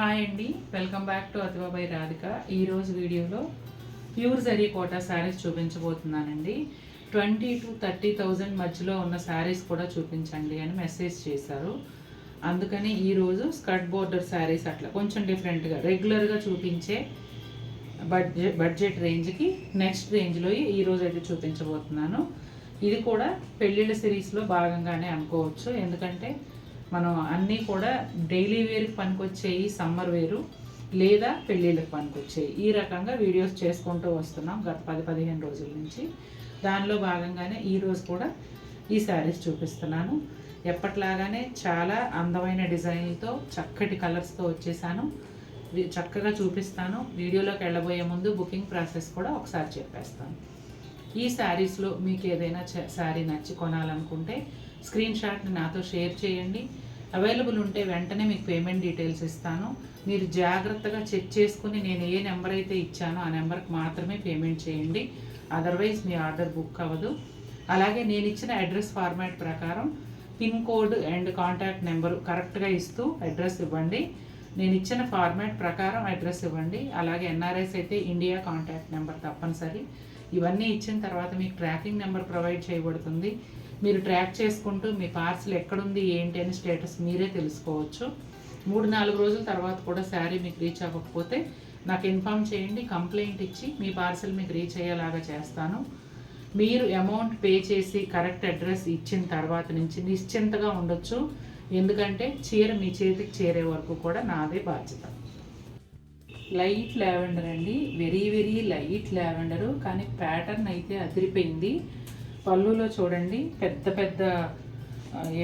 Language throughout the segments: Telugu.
హాయ్ అండి, welcome back to Ativa by Radhika. ఈరోజు వీడియోలో ప్యూర్ జరీ కోటా శారీస్ చూపించబోతున్నానండి. 20,000 to 30,000 మధ్యలో ఉన్న శారీస్ కూడా చూపించండి అని మెసేజ్ చేశారు. అందుకని ఈరోజు స్కర్ట్ బోర్డర్ శారీస్ అట్లా కొంచెం డిఫరెంట్గా రెగ్యులర్గా చూపించే బడ్జెట్ రేంజ్కి నెక్స్ట్ రేంజ్లో ఈరోజు అయితే చూపించబోతున్నాను. ఇది కూడా పెళ్ళిళ్ళ సిరీస్లో భాగంగానే అనుకోవచ్చు. ఎందుకంటే మనం అన్నీ కూడా డైలీ వేర్కి పనికొచ్చేవి, సమ్మర్ వేరు లేదా పెళ్ళిళ్ళకి పనికొచ్చేవి, ఈ రకంగా వీడియోస్ చేసుకుంటూ వస్తున్నాం గత 10-15 రోజుల నుంచి. దానిలో భాగంగానే ఈరోజు కూడా ఈ శారీస్ చూపిస్తున్నాను. ఎప్పట్లాగానే చాలా అందమైన డిజైన్లతో చక్కటి కలర్స్తో వచ్చేసాను. చక్కగా చూపిస్తాను. వీడియోలోకి వెళ్ళబోయే ముందు బుకింగ్ ప్రాసెస్ కూడా ఒకసారి చెప్పేస్తాను. ఈ శారీస్లో మీకు ఏదైనా శారీ నచ్చి కొనాలనుకుంటే స్క్రీన్ షాట్ని నాతో షేర్ చేయండి. అవైలబుల్ ఉంటే వెంటనే మీకు పేమెంట్ డీటెయిల్స్ ఇస్తాను. మీరు జాగ్రత్తగా చెక్ చేసుకుని నేను ఏ నెంబర్ అయితే ఇచ్చానో ఆ నెంబర్కి మాత్రమే పేమెంట్ చేయండి. అదర్వైజ్ మీ ఆర్డర్ బుక్ అవ్వదు. అలాగే నేను ఇచ్చిన అడ్రస్ ఫార్మాట్ ప్రకారం pin code and contact number కరెక్ట్గా ఇస్తూ అడ్రస్ ఇవ్వండి. నేను ఇచ్చిన ఫార్మాట్ ప్రకారం అడ్రస్ ఇవ్వండి. అలాగే ఎన్ఆర్ఎస్ అయితే ఇండియా కాంటాక్ట్ నెంబర్ తప్పనిసరి. ఇవన్నీ ఇచ్చిన తర్వాత మీకు ట్రాకింగ్ నెంబర్ ప్రొవైడ్ చేయబడుతుంది. మీరు ట్రాక్ చేసుకుంటూ మీ పార్సిల్ ఎక్కడుంది ఏంటి అని స్టేటస్ మీరే తెలుసుకోవచ్చు. 3-4 రోజుల తర్వాత కూడా శారీ మీకు రీచ్ అవ్వకపోతే నాకు ఇన్ఫామ్ చేయండి. కంప్లైంట్ ఇచ్చి మీ పార్సిల్ మీకు రీచ్ అయ్యేలాగా చేస్తాను. మీరు అమౌంట్ పే చేసి కరెక్ట్ అడ్రస్ ఇచ్చిన తర్వాత నుంచి నిశ్చింతగా ఉండొచ్చు. ఎందుకంటే చీర మీ చేతికి చేరే వరకు కూడా నాదే బాధ్యత. లైట్ లావెండర్ అండి, వెరీ వెరీ లైట్ లావెండరు, కానీ ప్యాటర్న్ అయితే అదిరిపోయింది. పళ్ళులో చూడండి పెద్ద పెద్ద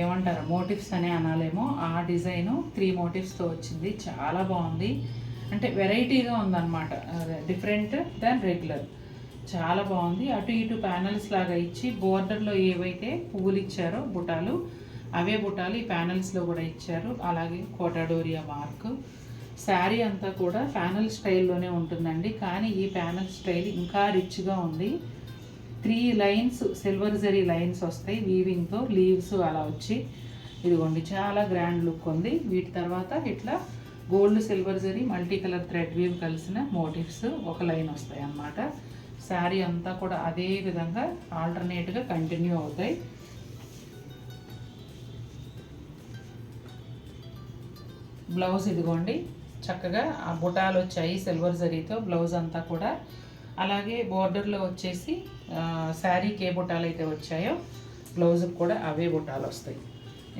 ఏమంటారు మోటివ్స్ అనే అనాలేమో, ఆ డిజైను 3 మోటివ్స్తో వచ్చింది. చాలా బాగుంది. అంటే వెరైటీగా ఉందన్నమాట, డిఫరెంట్ దాన్ రెగ్యులర్. చాలా బాగుంది. అటు ఇటు ప్యానల్స్ లాగా ఇచ్చి బోర్డర్లో ఏవైతే పువ్వులు ఇచ్చారో బుటాలు, అవే బుటాలు ఈ ప్యానల్స్లో కూడా ఇచ్చారు. అలాగే కోటాడోరియా మార్క్. శారీ అంతా కూడా ప్యానల్ స్టైల్లోనే ఉంటుందండి, కానీ ఈ ప్యానల్ స్టైల్ ఇంకా రిచ్గా ఉంది. 3 లైన్స్ సిల్వర్ జరీ లైన్స్ వస్తాయి వీవింగ్తో, లీవ్స్ అలా వచ్చి ఇదిగోండి చాలా గ్రాండ్ లుక్ ఉంది. వీటి తర్వాత ఇట్లా gold silver zari multi colour thread weave కలిసిన మోటివ్స్ ఒక లైన్ వస్తాయి అన్నమాట. శారీ అంతా కూడా అదే విధంగా ఆల్టర్నేట్గా కంటిన్యూ అవుతాయి. బ్లౌజ్ ఇదిగోండి చక్కగా ఆ బుటాలు వచ్చాయి సిల్వర్ జరీతో. బ్లౌజ్ అంతా కూడా అలాగే బోర్డర్లో వచ్చేసి శారీకి ఏ బుటాలు అయితే వచ్చాయో బ్లౌజ్కి కూడా అవే బుటాలు వస్తాయి.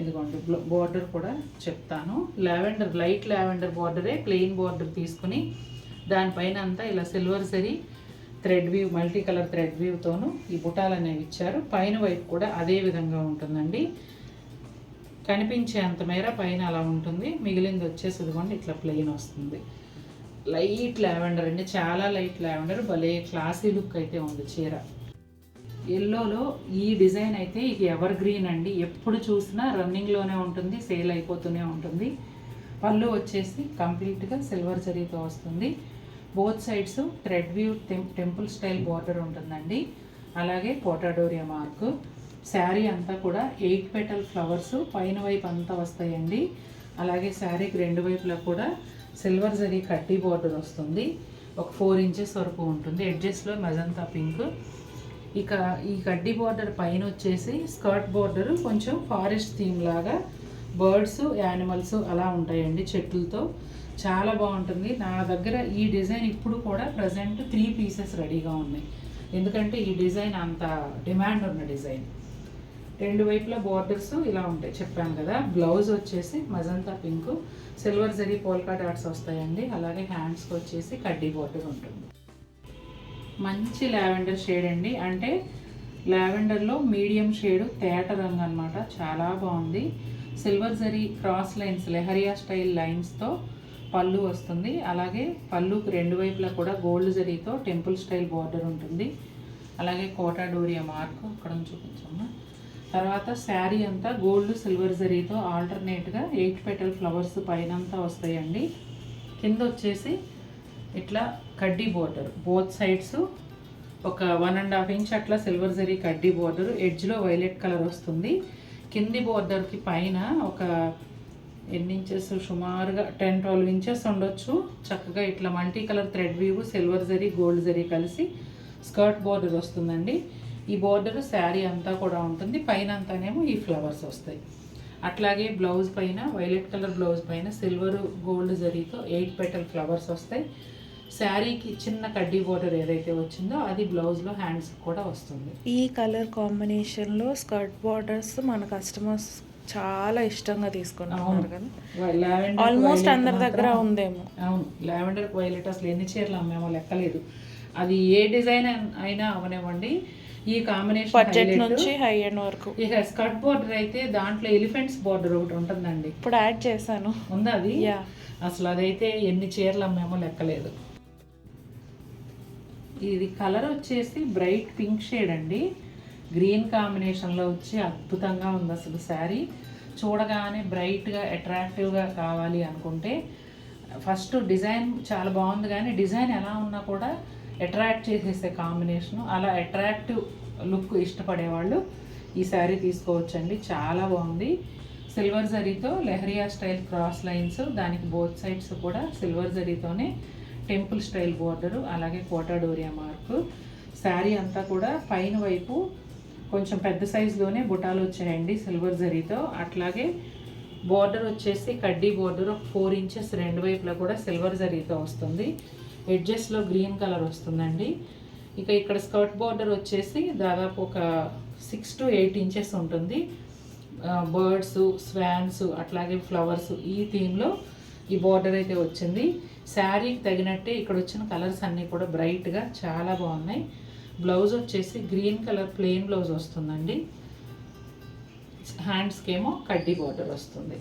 ఇదిగోండి బోర్డర్ కూడా చెప్తాను. లావెండర్, లైట్ లావెండర్ బోర్డరే, ప్లెయిన్ బోర్డర్ తీసుకుని దానిపైన అంతా ఇలా silver zari thread weave multi colour thread వీవ్తోనూ ఈ బుటాలు అనేవి ఇచ్చారు. పైన వైపు కూడా అదే విధంగా ఉంటుందండి. కనిపించే అంత మేర పైన అలా ఉంటుంది, మిగిలింది వచ్చేసి ఇదిగోండి ఇట్లా ప్లెయిన్ వస్తుంది. లైట్ లావెండర్ అండి, చాలా లైట్ లావెండర్. భలే క్లాసీ లుక్ అయితే ఉంది చీర. ఎల్లోలో ఈ డిజైన్ అయితే ఇది ఎవర్ గ్రీన్ అండి, ఎప్పుడు చూసినా రన్నింగ్లోనే ఉంటుంది, సేల్ అయిపోతూనే ఉంటుంది. పళ్ళు వచ్చేసి కంప్లీట్గా సిల్వర్ జరీతో వస్తుంది. Both sides thread view temple style border ఉంటుందండి. అలాగే కోటాడోరియా మార్క్. శారీ అంతా కూడా 8 పెటల్ ఫ్లవర్స్ పైన వైపు అంతా వస్తాయండి. అలాగే శారీకి 2 వైపులా కూడా సిల్వర్ జరీ కడ్డీ బార్డర్ వస్తుంది. ఒక 4 ఇంచెస్ వరకు ఉంటుంది. ఎడ్జెస్లో మెజంతా పింక్. ఇక ఈ కడ్డీ బార్డర్ పైన వచ్చేసి స్కర్ట్ బార్డర్ కొంచెం ఫారెస్ట్ థీమ్ లాగా బర్డ్స్, యానిమల్స్ అలా ఉంటాయండి చెట్లతో. చాలా బాగుంటుంది. నా దగ్గర ఈ డిజైన్ ఇప్పుడు కూడా ప్రజెంట్ 3 పీసెస్ రెడీగా ఉన్నాయి. ఎందుకంటే ఈ డిజైన్ అంత డిమాండ్ ఉన్న డిజైన్. 2 వైపులా బార్డర్స్ ఇలా ఉంటాయి చెప్పాను కదా. బ్లౌజ్ వచ్చేసి magenta pink, silver zari polka dots వస్తాయండి. అలాగే హ్యాండ్స్కి వచ్చేసి కడ్డీ బార్డర్ ఉంటుంది. మంచి లావెండర్ షేడ్ అండి, అంటే లావెండర్లో మీడియం షేడ్ తేట రంగు అనమాట. చాలా బాగుంది. Silver zari cross lines lehariya style లైన్స్తో పళ్ళు వస్తుంది. అలాగే పళ్ళుకి 2 వైపులా కూడా గోల్డ్ జరీతో టెంపుల్ స్టైల్ బార్డర్ ఉంటుంది. అలాగే కోటాడోరియా మార్క్ అక్కడ చూపించమ్మా. తర్వాత శారీ అంతా గోల్డ్ సిల్వర్ జరీతో ఆల్టర్నేట్గా 8 పెటల్ ఫ్లవర్స్ పైనంతా వస్తాయండి. కింద వచ్చేసి ఇట్లా కడ్డీ బోర్డర్, బోత్ సైడ్స్ ఒక 1.5 ఇంచ్ అట్లా సిల్వర్ జరీ కడ్డీ బోర్డర్, ఎడ్జ్లో వైలెట్ కలర్ వస్తుంది. కింది బోర్డర్కి పైన ఒక ఎన్ని ఇంచెస్, సుమారుగా 10-12 ఇంచెస్ ఉండొచ్చు. చక్కగా ఇట్లా multi colour thread weave, silver zari, gold zari కలిసి స్కర్ట్ బార్డర్ వస్తుందండి. ఈ బార్డర్ శారీ అంతా కూడా ఉంటుంది. పైన అంతానేమో ఈ ఫ్లవర్స్ వస్తాయి. అట్లాగే బ్లౌజ్ పైన వైలెట్ కలర్ బ్లౌజ్ పైన సిల్వర్ గోల్డ్ జరీతో 8 పెటల్ ఫ్లవర్స్ వస్తాయి. శారీకి చిన్న కడ్డీ బార్డర్ ఏదైతే వచ్చిందో అది బ్లౌజ్లో హ్యాండ్స్ కూడా వస్తుంది. ఈ కలర్ కాంబినేషన్లో స్కర్ట్ బార్డర్స్ మన కస్టమర్స్ చాలా ఇష్టంగా తీసుకున్నారు కదా. ఆల్మోస్ట్ అందరి దగ్గర ఉందేమో. అవును, లావెండర్ వైలెట్ అసలు ఎన్ని చీరలు అమ్మేమో లెక్కలేదు. అది ఏ డిజైన్ అయినా అవనివ్వండి, ఈ కాంబినేషన్ బడ్జెట్ నుంచి హై ఎండ్ వరకు. ఇక స్కర్ట్ బార్డర్ అయితే దాంట్లో ఎలిఫెంట్స్ బార్డర్ ఒకటి ఉంటుందండి. ఇప్పుడు యాడ్ చేశాను. ఉందా అది? అసలు అదైతే ఎన్ని చీరలు అమ్మేమో లెక్కలేదు. ఇది కలర్ వచ్చేసి బ్రైట్ పింక్ షేడ్ అండి. గ్రీన్ కాంబినేషన్లో వచ్చి అద్భుతంగా ఉంది అసలు శారీ. చూడగానే బ్రైట్గా అట్రాక్టివ్గా కావాలి అనుకుంటే ఫస్ట్ డిజైన్ చాలా బాగుంది, కానీ డిజైన్ ఎలా ఉన్నా కూడా అట్రాక్ట్ చేసేసే కాంబినేషను. అలా అట్రాక్టివ్ లుక్ ఇష్టపడేవాళ్ళు ఈ శారీ తీసుకోవచ్చండి. చాలా బాగుంది. సిల్వర్ జరీతో లెహరియా స్టైల్ క్రాస్ లైన్స్, దానికి బోత్ సైడ్స్ కూడా సిల్వర్ జరీతోనే టెంపుల్ స్టైల్ బోర్డరు, అలాగే కోటా డోరియా మార్కు. శారీ అంతా కూడా పైన వైపు కొంచెం పెద్ద సైజులోనే బుటాలు వచ్చాయండి సిల్వర్ జరీతో. అట్లాగే బోర్డర్ వచ్చేసి కడ్డీ బోర్డర్ 4 ఇంచెస్ రెండు వైపులా కూడా సిల్వర్ జరీతో వస్తుంది. ఎడ్జెస్లో గ్రీన్ కలర్ వస్తుందండి. ఇక ఇక్కడ స్కర్ట్ బోర్డర్ వచ్చేసి దాదాపు ఒక 6 to 8 ఇంచెస్ ఉంటుంది. బర్డ్స్, స్వాన్స్, అట్లాగే ఫ్లవర్స్ ఈ థీమ్లో ఈ బోర్డర్ అయితే వచ్చింది. శారీకి తగినట్టే ఇక్కడ వచ్చిన కలర్స్ అన్నీ కూడా బ్రైట్గా చాలా బాగున్నాయి. బ్లౌజ్ వచ్చేసి గ్రీన్ కలర్ ప్లెయిన్ బ్లౌజ్ వస్తుందండి. హ్యాండ్స్కి ఏమో కడ్డీ బోర్డర్ వస్తుంది.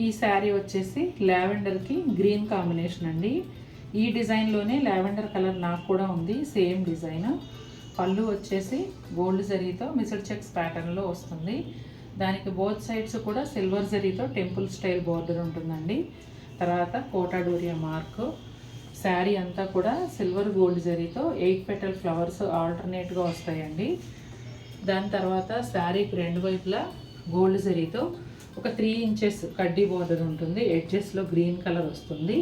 ఈ శారీ వచ్చేసి లావెండర్కి గ్రీన్ కాంబినేషన్ అండి. ఈ డిజైన్లోనే లావెండర్ కలర్ నాకు కూడా ఉంది, సేమ్ డిజైన్. పళ్ళు వచ్చేసి గోల్డ్ జరీతో మిస్డ్ చెక్స్ ప్యాటర్న్లో వస్తుంది. దానికి బోత్ సైడ్స్ కూడా సిల్వర్ జరీతో టెంపుల్ స్టైల్ బోర్డర్ ఉంటుందండి. తర్వాత కోటా డోరియా మార్కు. శారీ అంతా కూడా సిల్వర్ గోల్డ్ జరీతో 8 పెటల్ ఫ్లవర్స్ ఆల్టర్నేట్గా వస్తాయండి. దాని తర్వాత శారీకి రెండు వైపులా గోల్డ్ జరీతో ఒక 3 ఇంచెస్ కడ్డీ బోర్డర్ ఉంటుంది. ఎడ్జెస్లో గ్రీన్ కలర్ వస్తుంది.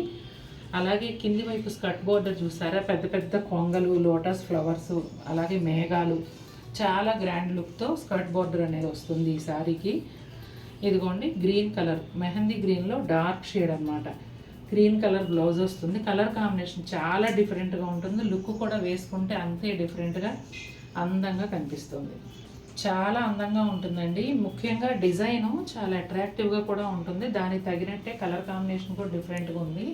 అలాగే కింది వైపు స్కర్ట్ బోర్డర్ చూసారా, పెద్ద పెద్ద కొంగలు, లోటస్ ఫ్లవర్స్, అలాగే మేఘాలు, చాలా గ్రాండ్ లుక్తో స్కర్ట్ బోర్డర్ అనేది వస్తుంది ఈ శారీకి. ఇదిగోండి గ్రీన్ కలర్, మెహందీ గ్రీన్లో డార్క్ షేడ్ అనమాట. గ్రీన్ కలర్ బ్లౌజ్ వస్తుంది. కలర్ కాంబినేషన్ చాలా డిఫరెంట్గా ఉంటుంది. లుక్ కూడా వేసుకుంటే అంతే డిఫరెంట్గా అందంగా కనిపిస్తుంది. చాలా అందంగా ఉంటుందండి. ముఖ్యంగా డిజైను చాలా అట్రాక్టివ్గా కూడా ఉంటుంది. దానికి తగినట్టే కలర్ కాంబినేషన్ కూడా డిఫరెంట్గా ఉంది.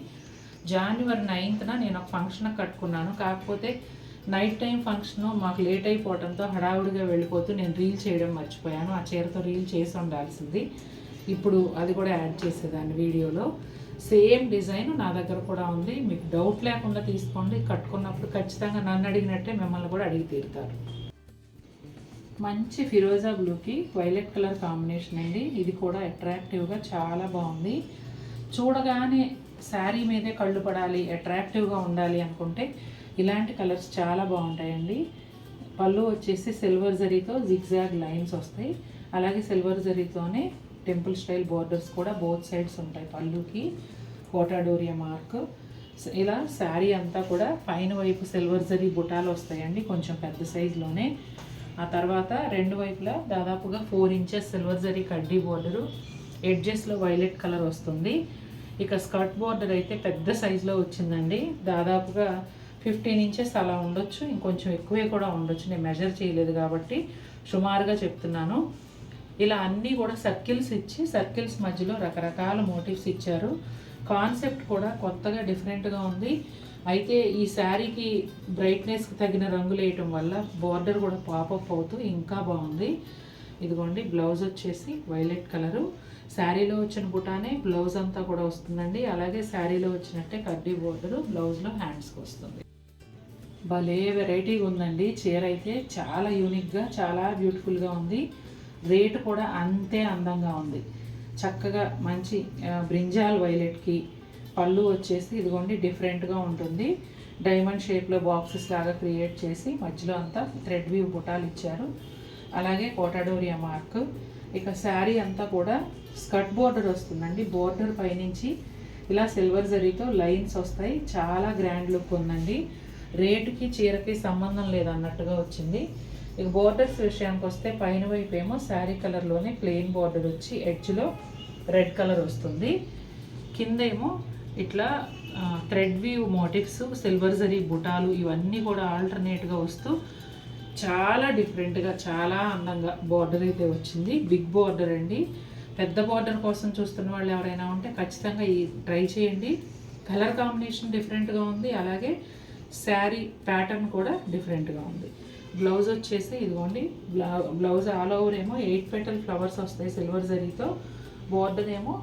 January 9th నేను ఒక ఫంక్షన్కి కట్టుకున్నాను. కాకపోతే నైట్ టైం ఫంక్షను మాకు లేట్ అయిపోవడంతో హడావుడిగా వెళ్ళిపోతూ నేను రీల్ చేయడం మర్చిపోయాను. ఆ చీరతో రీల్ చేసి ఉండాల్సింది. ఇప్పుడు అది కూడా యాడ్ చేసేదాన్ని వీడియోలో. సేమ్ డిజైన్ నా దగ్గర కూడా ఉంది. మీకు డౌట్ లేకుండా తీసుకోండి. కట్టుకున్నప్పుడు ఖచ్చితంగా నన్ను అడిగినట్టే మిమ్మల్ని కూడా అడిగి తీరుతారు. మంచి ఫిరోజా బ్లూకి వైలెట్ కలర్ కాంబినేషన్ అండి. ఇది కూడా అట్రాక్టివ్గా చాలా బాగుంది. చూడగానే శారీ మీదే కళ్ళు పడాలి, అట్రాక్టివ్గా ఉండాలి అనుకుంటే ఇలాంటి కలర్స్ చాలా బాగుంటాయండి. పళ్ళు వచ్చేసి సిల్వర్ జరీతో జిగ్జాగ్ లైన్స్ వస్తాయి. అలాగే సిల్వర్ జరీతోనే టెంపుల్ స్టైల్ బోర్డర్స్ కూడా బోత్ సైడ్స్ ఉంటాయి. పళ్ళుకి కోటా డోరియా మార్క్. ఇలా శారీ అంతా కూడా పైన వైపు సిల్వర్ జరీ బుటాలు వస్తాయండి, కొంచెం పెద్ద సైజులోనే. ఆ తర్వాత రెండు వైపులా దాదాపుగా 4 ఇంచెస్ సిల్వర్ జరీ కడ్డీ బోర్డరు, ఎడ్జెస్లో వైలెట్ కలర్ వస్తుంది. ఇక స్కర్ట్ బోర్డర్ అయితే పెద్ద సైజులో వచ్చిందండి. దాదాపుగా 15 ఇంచెస్ అలా ఉండొచ్చు, ఇంకొంచెం ఎక్కువే కూడా ఉండొచ్చు. నేను మెజర్ చేయలేదు కాబట్టి సుమారుగా చెప్తున్నాను. ఇలా అన్నీ కూడా సర్కిల్స్ ఇచ్చి సర్కిల్స్ మధ్యలో రకరకాల మోటివ్స్ ఇచ్చారు. కాన్సెప్ట్ కూడా కొత్తగా డిఫరెంట్గా ఉంది. అయితే ఈ శారీకి బ్రైట్నెస్కి తగిన రంగులు వేయటం వల్ల బోర్డర్ కూడా పాపప్ అవుతూ ఇంకా బాగుంది. ఇదిగోండి బ్లౌజ్ వచ్చేసి వైలెట్ కలరు. శారీలో వచ్చిన బుటానే బ్లౌజ్ అంతా కూడా వస్తుందండి. అలాగే శారీలో వచ్చినట్టే కడ్డీ బోర్డరు బ్లౌజ్లో హ్యాండ్స్కి వస్తుంది. భలే వెరైటీగా ఉందండి. చీర అయితే చాలా యూనిక్గా చాలా బ్యూటిఫుల్గా ఉంది. రేటు కూడా అంతే అందంగా ఉంది. చక్కగా మంచి బ్రింజాల్ వైలెట్కి పళ్ళు వచ్చేసి ఇదిగోండి డిఫరెంట్గా ఉంటుంది. డైమండ్ షేప్లో బాక్సెస్ లాగా క్రియేట్ చేసి మధ్యలో అంతా థ్రెడ్ వీవ్ బుటాలు ఇచ్చారు. అలాగే కోటాడోరియా మార్క్. ఇక శారీ అంతా కూడా స్కర్ట్ బోర్డర్ వస్తుందండి. బోర్డర్ పైనుంచి ఇలా సిల్వర్ జరీతో లైన్స్ వస్తాయి. చాలా గ్రాండ్ లుక్ ఉందండి. రేటుకి చీరకి సంబంధం లేదన్నట్టుగా వచ్చింది. ఇక బోర్డర్స్ విషయానికి వస్తే పైన వైపు ఏమో శారీ కలర్లోనే ప్లెయిన్ బోర్డర్ వచ్చి ఎడ్జ్లో రెడ్ కలర్ వస్తుంది. కింద ఏమో ఇట్లా thread weave motifs, silver zari బుటాలు ఇవన్నీ కూడా ఆల్టర్నేట్గా వస్తూ చాలా డిఫరెంట్గా చాలా అందంగా బార్డర్ అయితే వచ్చింది. బిగ్ బార్డర్ అండి. పెద్ద బార్డర్ కోసం చూస్తున్న వాళ్ళు ఎవరైనా ఉంటే ఖచ్చితంగా ఈ ట్రై చేయండి. కలర్ కాంబినేషన్ డిఫరెంట్గా ఉంది. అలాగే శారీ ప్యాటర్న్ కూడా డిఫరెంట్గా ఉంది. బ్లౌజ్ వచ్చేసి ఇదిగోండి, బ్లౌజ్ ఆల్ ఓవర్ ఏమో 8 పెటల్ ఫ్లవర్స్ వస్తాయి సిల్వర్ జరీతో. బార్డర్ ఏమో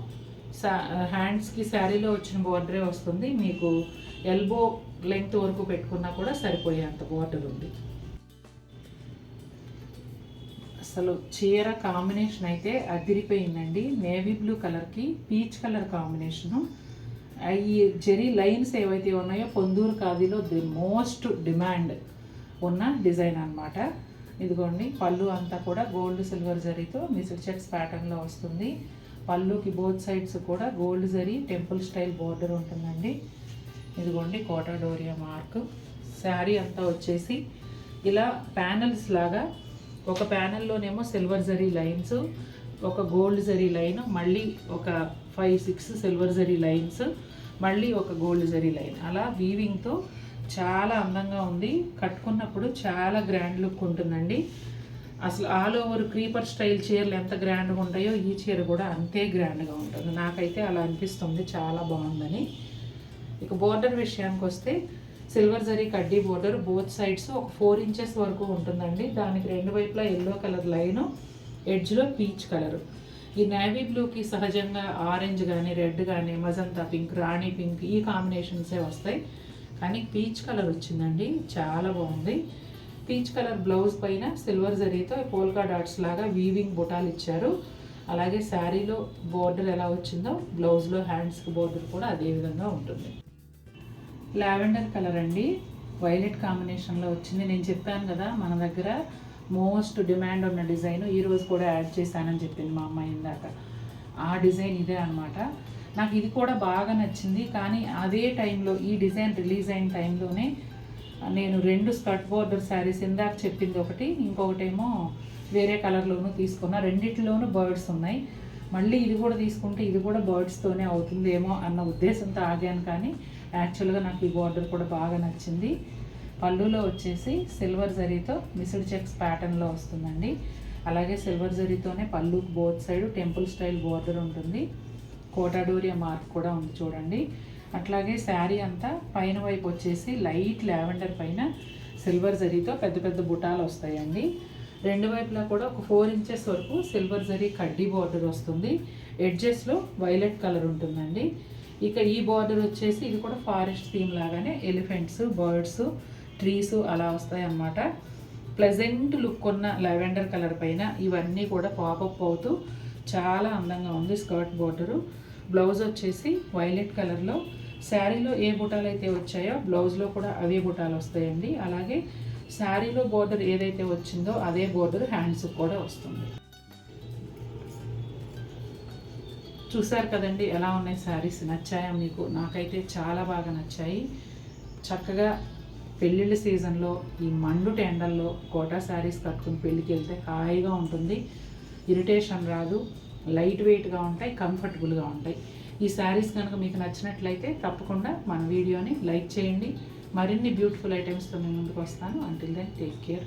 హ్యాండ్స్కి శారీలో వచ్చిన బార్డరే వస్తుంది. మీకు ఎల్బో లెంగ్త్ వరకు పెట్టుకున్నా కూడా సరిపోయేంత బార్డర్ ఉంది. అసలు చీర కాంబినేషన్ అయితే అదిరిపోయిందండి. నేవీ బ్లూ కలర్కి పీచ్ కలర్ కాంబినేషను. ఈ జెరీ లైన్స్ ఏవైతే ఉన్నాయో పొందూరు ఖాదీలో ది మోస్ట్ డిమాండ్ ఉన్న డిజైన్ అన్నమాట. ఇదిగోండి, పళ్ళు అంతా కూడా గోల్డ్ సిల్వర్ జరీతో మిసిల్ చెక్స్ ప్యాటర్న్లో వస్తుంది. పళ్ళుకి బోత్ సైడ్స్ కూడా gold zari temple style border ఉంటుందండి. ఇదిగోండి కోటాడోరియా మార్క్. శారీ అంతా వచ్చేసి ఇలా ప్యానల్స్ లాగా, ఒక ప్యానెల్లోనేమో సిల్వర్ జరీ లైన్స్, ఒక గోల్డ్ జరీ లైన్, మళ్ళీ ఒక 5-6 సిల్వర్ జరీ లైన్స్, మళ్ళీ ఒక గోల్డ్ జరీ లైన్, అలా వీవింగ్తో చాలా అందంగా ఉంది. కట్టుకున్నప్పుడు చాలా గ్రాండ్ లుక్ ఉంటుందండి. అసలు ఆల్ ఓవర్ క్రీపర్ స్టైల్ చీరలు ఎంత గ్రాండ్గా ఉంటాయో ఈ చీర కూడా అంతే గ్రాండ్గా ఉంటుంది. నాకైతే అలా అనిపిస్తుంది, చాలా బాగుందని. ఇక బోర్డర్ విషయానికి వస్తే సిల్వర్ జరీ కడ్డీ బోర్డర్ బోత్ సైడ్స్ ఒక 4 ఇంచెస్ వరకు ఉంటుందండి. దానికి రెండు వైపులా ఎల్లో కలర్ లైను, ఎడ్జ్లో పీచ్ కలరు. ఈ నేవీ బ్లూకి సహజంగా ఆరెంజ్ కానీ రెడ్ కానీ మజంతా పింక్, రాణి పింక్ ఈ కాంబినేషన్సే వస్తాయి. కానీ పీచ్ కలర్ వచ్చిందండి, చాలా బాగుంది. పీచ్ కలర్ బ్లౌజ్ పైన సిల్వర్ జరీతో పోల్కా డాట్స్ లాగా వీవింగ్ బుటాలు ఇచ్చారు. అలాగే శారీలో బోర్డర్ ఎలా వచ్చిందో బ్లౌజ్లో హ్యాండ్స్కి బోర్డర్ కూడా అదే విధంగా ఉంటుంది. లావెండర్ కలర్ అండి, వైలెట్ కాంబినేషన్లో వచ్చింది. నేను చెప్పాను కదా మన దగ్గర మోస్ట్ డిమాండ్ ఉన్న డిజైన్, ఈరోజు కూడా యాడ్ చేశానని చెప్పింది మా అమ్మాయి ఇందాక. ఆ డిజైన్ ఇదే అనమాట. నాకు ఇది కూడా బాగా నచ్చింది. కానీ అదే టైంలో ఈ డిజైన్ రిలీజ్ అయిన టైంలోనే నేను 2 స్కర్ట్ బోర్డర్ శారీస్, ఇందాక చెప్పింది ఒకటి, ఇంకొకటేమో వేరే కలర్లోనూ తీసుకున్నా. రెండిట్లోనూ బర్డ్స్ ఉన్నాయి. మళ్ళీ ఇది కూడా తీసుకుంటే ఇది కూడా బర్డ్స్తోనే అవుతుందేమో అన్న ఉద్దేశంతో ఆగాను. కానీ యాక్చువల్గా నాకు ఈ బోర్డర్ కూడా బాగా నచ్చింది. పళ్ళులో వచ్చేసి సిల్వర్ జరీతో మిస్డ్ చెక్స్ ప్యాటర్న్లో వస్తుందండి. అలాగే సిల్వర్ జరీతోనే పళ్ళుకి both side temple style border ఉంటుంది. కోటాడోరియా మార్క్ కూడా ఉంది చూడండి. అట్లాగే శారీ అంతా పైన వైపు వచ్చేసి లైట్ లావెండర్ పైన సిల్వర్ జరీతో పెద్ద పెద్ద బుటాలు వస్తాయండి. రెండు వైపులా కూడా ఒక 4 ఇంచెస్ వరకు సిల్వర్ జరీ కడ్డీ బార్డర్ వస్తుంది. ఎడ్జెస్లో వైలెట్ కలర్ ఉంటుందండి. ఇక ఈ బార్డర్ వచ్చేసి ఇది కూడా ఫారెస్ట్ థీమ్ లాగానే ఎలిఫెంట్స్, బర్డ్స్, ట్రీస్ అలా వస్తాయి అన్నమాట. ప్లెజెంట్ లుక్ ఉన్న లావెండర్ కలర్ పైన ఇవన్నీ కూడా పాపప్ అవుతూ చాలా అందంగా ఉంది స్కర్ట్ బార్డరు. బ్లౌజ్ వచ్చేసి వైలెట్ కలర్లో, శారీలో ఏ బుటాలు అయితే వచ్చాయో బ్లౌజ్లో కూడా అవే బుటాలు వస్తాయండి. అలాగే శారీలో బోర్డర్ ఏదైతే వచ్చిందో అదే బోర్డర్ హ్యాండ్స్కి కూడా వస్తుంది. చూసారు కదండి ఎలా ఉన్నాయి శారీస్, నచ్చాయా మీకు? నాకైతే చాలా బాగా నచ్చాయి. చక్కగా పెళ్ళిళ్ళ సీజన్లో ఈ మండుటి ఎండల్లో కోటా శారీస్ కట్టుకుని పెళ్ళికి వెళ్తే హాయిగా ఉంటుంది. ఇరిటేషన్ రాదు, లైట్ వెయిట్గా ఉంటాయి, కంఫర్టబుల్గా ఉంటాయి. ఈ శారీస్ కనుక మీకు నచ్చినట్లయితే తప్పకుండా మన వీడియోని లైక్ చేయండి. మరిన్ని బ్యూటిఫుల్ ఐటమ్స్తో నేను ముందుకు వస్తాను. Until then take care.